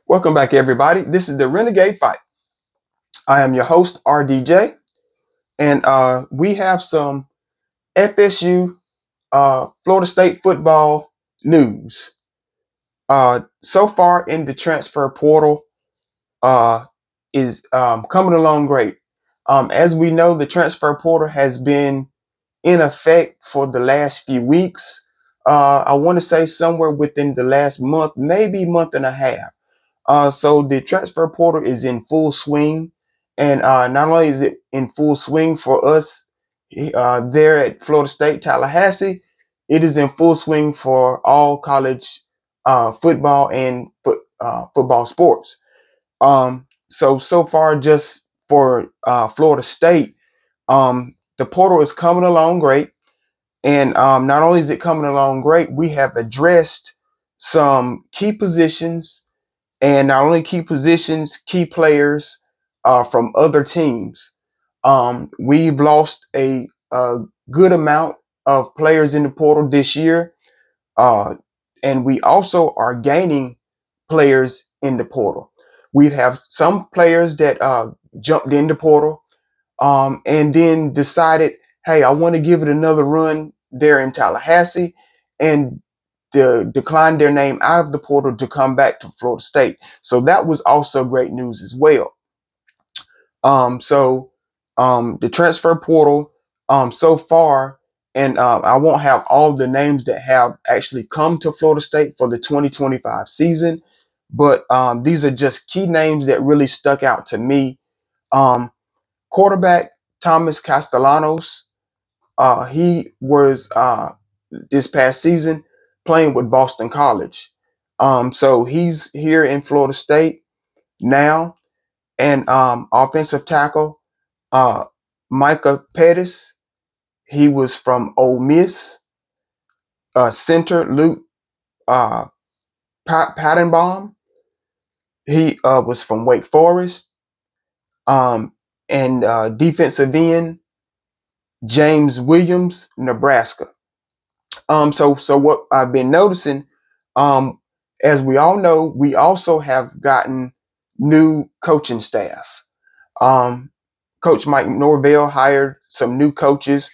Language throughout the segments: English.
Welcome back, everybody. This is the Renegade Fight. I am your host, RDJ, and we have some FSU Florida State football news. So far in the transfer portal uh, is coming along great. As we know, the transfer portal has been in effect for the last few weeks. I want to say somewhere within the last month, maybe month and a half. So the transfer portal is in full swing, and not only is it in full swing for us there at Florida State, Tallahassee, it is in full swing for all college football and football sports. So far, just for Florida State, the portal is coming along great, and not only is it coming along great, we have addressed some key positions and not only key positions, key players from other teams. We've lost a good amount of players in the portal this year, uh, and we also are gaining players in the portal. We have some players that jumped in the portal and then decided, hey, I want to give it another run there in Tallahassee, and decline their name out of the portal to come back to Florida State. So that was also great news as well. So the transfer portal so far, and I won't have all the names that have actually come to Florida State for the 2025 season, but these are just key names that really stuck out to me. Um, Quarterback Thomas Castellanos, he was this past season playing with Boston College. So he's here in Florida State now. And offensive tackle, uh, Micah Pettis, he was from Ole Miss. Center Luke uh, Pattenbaum, he was from Wake Forest. And defensive end James Williams, Nebraska. So what I've been noticing, um, as we all know, we also have gotten new coaching staff. Um, Coach Mike Norvell hired some new coaches.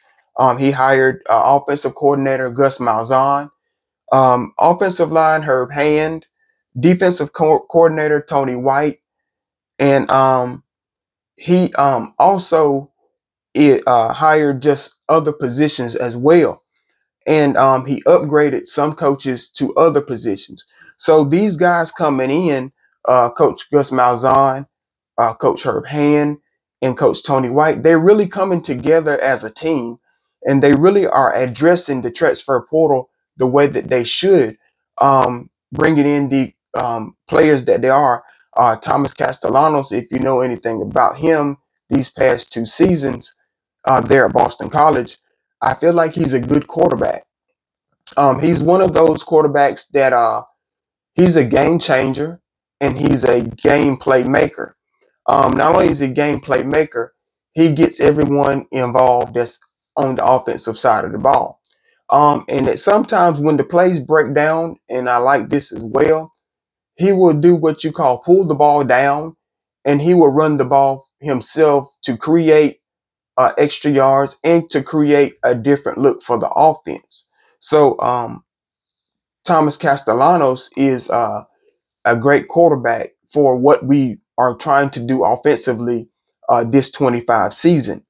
He hired offensive coordinator Gus Malzahn, offensive line Herb Hand, defensive coordinator Tony White, and he also hired just other positions as well, and he upgraded some coaches to other positions. So these guys coming in, Coach Gus Malzahn, Coach Herb Hand, and Coach Tony White, they're really coming together as a team, and they really are addressing the transfer portal the way that they should, bringing in the players that they are. Thomas Castellanos, if you know anything about him, these past two seasons there at Boston College, I feel like he's a good quarterback. He's one of those quarterbacks that he's a game changer and he's a game playmaker. Not only is he a game playmaker, he gets everyone involved that's on the offensive side of the ball. And that sometimes when the plays break down, and I like this as well, he will do what you call pull the ball down, and he will run the ball himself to create extra yards and to create a different look for the offense. So Thomas Castellanos is a great quarterback for what we are trying to do offensively this 25 season.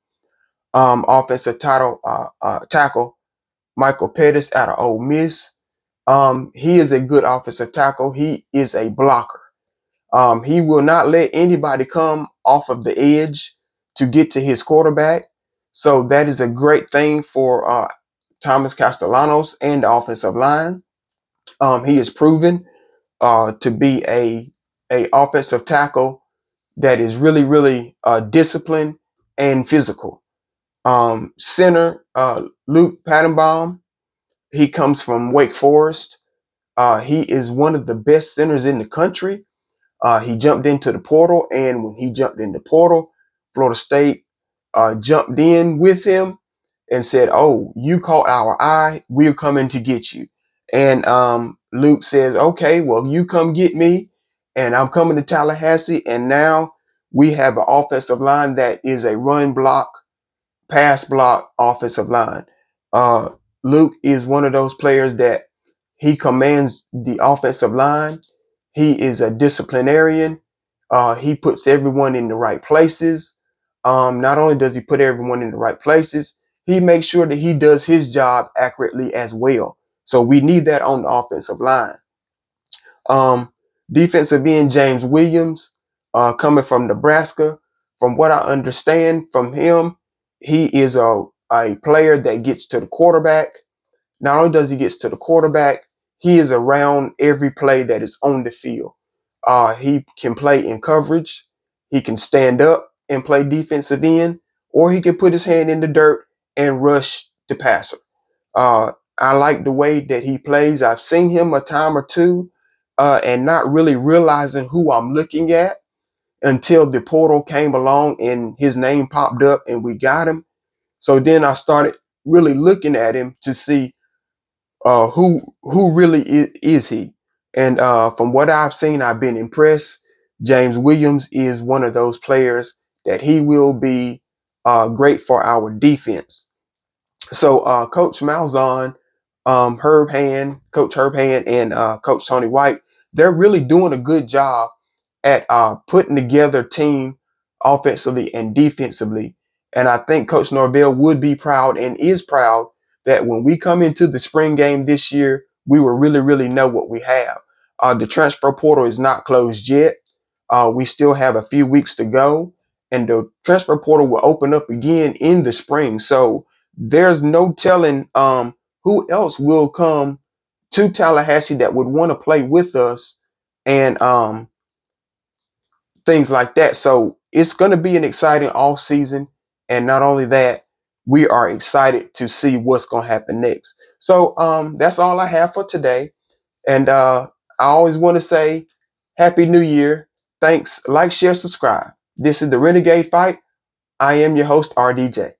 Offensive tackle Michael Pettis out of Ole Miss. He is a good offensive tackle. He is a blocker. He will not let anybody come off of the edge to get to his quarterback. So that is a great thing for Thomas Castellanos and the offensive line. He is proven to be a offensive tackle that is really disciplined and physical. Center Luke Pattenbaum, he comes from Wake Forest. He is one of the best centers in the country. He jumped into the portal, and when he jumped in the portal, Florida State jumped in with him and said, "Oh, you caught our eye. We're coming to get you." And Luke says, "Okay, well, you come get me, And I'm coming to Tallahassee, and now we have an offensive line that is a run block, pass block offensive line. Uh, Luke is one of those players that he commands the offensive line. He is a disciplinarian. He puts everyone in the right places. Not only does he put everyone in the right places, he makes sure that he does his job accurately as well. So we need that on the offensive line. Um, Defensive end James Williams, coming from Nebraska. From what I understand from him, he is a player that gets to the quarterback. Not only does he get to the quarterback, he is around every play that is on the field. He can play in coverage. He can stand up and play defensive end, or he can put his hand in the dirt and rush the passer. I like the way that he plays. I've seen him a time or two, and not really realizing who I'm looking at until the portal came along and his name popped up and we got him. So then I started really looking at him to see who really is he. And from what I've seen, I've been impressed. James Williams is one of those players that he will be great for our defense. So Coach Malzahn, Coach Herb Hand, and Coach Tony White, they're really doing a good job at putting together a team offensively and defensively. And I think Coach Norvell would be proud and is proud that when we come into the spring game this year, we will really, really know what we have. The transfer portal is not closed yet. We still have a few weeks to go, and the transfer portal will open up again in the spring. So there's no telling who else will come to Tallahassee that would want to play with us, and things like that. So it's going to be an exciting off season. And not only that, we are excited to see what's going to happen next. So that's all I have for today. And I always want to say Happy New Year. Thanks. Like, share, subscribe. This is the Renegade Fight. I am your host, RDJ.